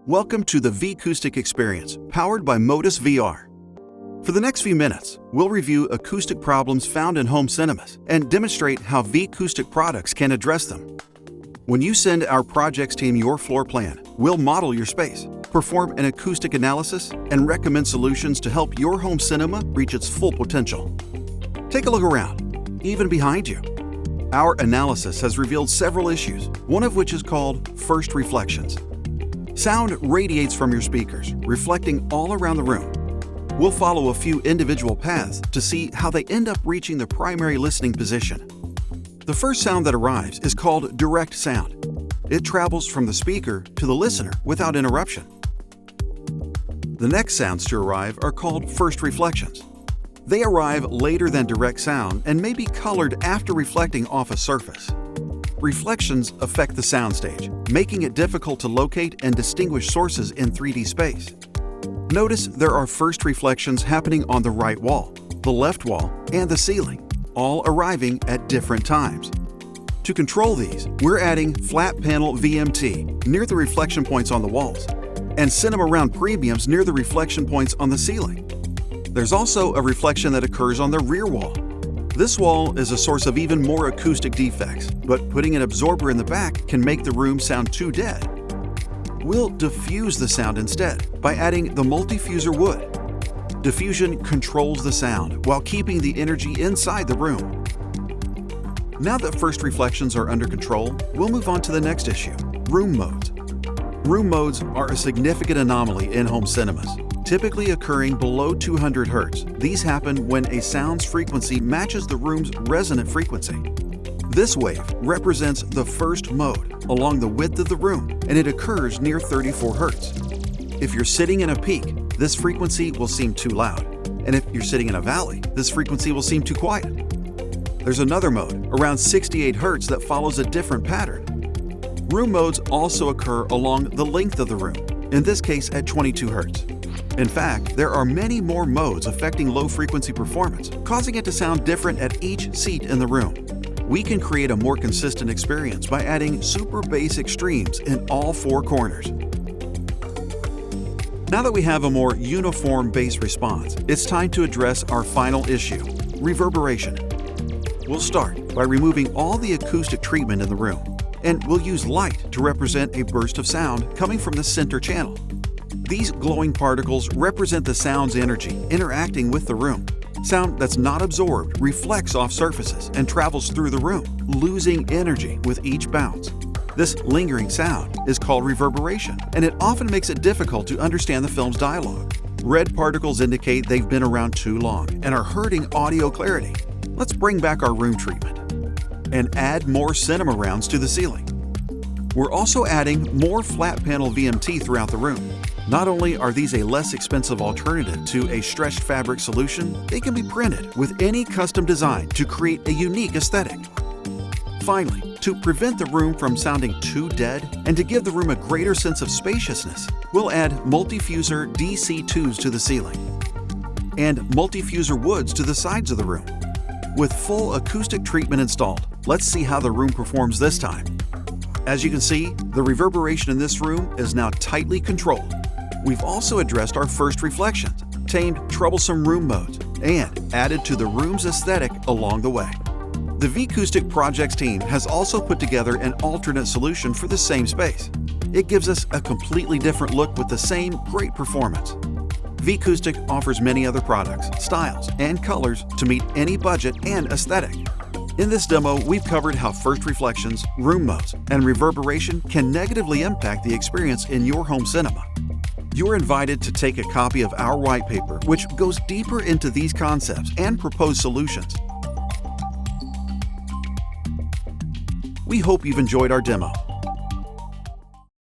Welcome to the Vicoustic experience, powered by Modus VR. For the next few minutes, we'll review acoustic problems found in home cinemas and demonstrate how Vicoustic products can address them. When you send our projects team your floor plan, we'll model your space, perform an acoustic analysis, and recommend solutions to help your home cinema reach its full potential. Take a look around, even behind you. Our analysis has revealed several issues, one of which is called first reflections. Sound radiates from your speakers, reflecting all around the room. We'll follow a few individual paths to see how they end up reaching the primary listening position. The first sound that arrives is called direct sound. It travels from the speaker to the listener without interruption. The next sounds to arrive are called first reflections. They arrive later than direct sound and may be colored after reflecting off a surface. Reflections affect the soundstage, making it difficult to locate and distinguish sources in 3D space. Notice there are first reflections happening on the right wall, the left wall, and the ceiling, all arriving at different times. To control these, we're adding flat panel VMT near the reflection points on the walls and cinema round premiums near the reflection points on the ceiling. There's also a reflection that occurs on the rear wall. This wall is a source of even more acoustic defects, but putting an absorber in the back can make the room sound too dead. We'll diffuse the sound instead by adding the multifuser wood. Diffusion controls the sound while keeping the energy inside the room. Now that first reflections are under control, we'll move on to the next issue, room modes. Room modes are a significant anomaly in home cinemas, typically occurring below 200 Hz. These happen when a sound's frequency matches the room's resonant frequency. This wave represents the first mode along the width of the room, and it occurs near 34 Hz. If you're sitting in a peak, this frequency will seem too loud, and if you're sitting in a valley, this frequency will seem too quiet. There's another mode, around 68 Hz, that follows a different pattern. Room modes also occur along the length of the room, in this case at 22 Hz. In fact, there are many more modes affecting low-frequency performance, causing it to sound different at each seat in the room. We can create a more consistent experience by adding super bass extremes in all four corners. Now that we have a more uniform bass response, it's time to address our final issue, reverberation. We'll start by removing all the acoustic treatment in the room, and we'll use light to represent a burst of sound coming from the center channel. These glowing particles represent the sound's energy interacting with the room. Sound that's not absorbed reflects off surfaces and travels through the room, losing energy with each bounce. This lingering sound is called reverberation, and it often makes it difficult to understand the film's dialogue. Red particles indicate they've been around too long and are hurting audio clarity. Let's bring back our room treatment and add more cinema rounds to the ceiling. We're also adding more flat panel VMT throughout the room. Not only are these a less expensive alternative to a stretched fabric solution, they can be printed with any custom design to create a unique aesthetic. Finally, to prevent the room from sounding too dead and to give the room a greater sense of spaciousness, we'll add multifuser DC2s to the ceiling and multifuser woods to the sides of the room. With full acoustic treatment installed, let's see how the room performs this time. As you can see, the reverberation in this room is now tightly controlled. We've also addressed our first reflections, tamed troublesome room modes, and added to the room's aesthetic along the way. The Vicoustic projects team has also put together an alternate solution for the same space. It gives us a completely different look with the same great performance. Vicoustic offers many other products, styles, and colors to meet any budget and aesthetic. In this demo, we've covered how first reflections, room modes, and reverberation can negatively impact the experience in your home cinema. You're invited to take a copy of our white paper, which goes deeper into these concepts and proposed solutions. We hope you've enjoyed our demo.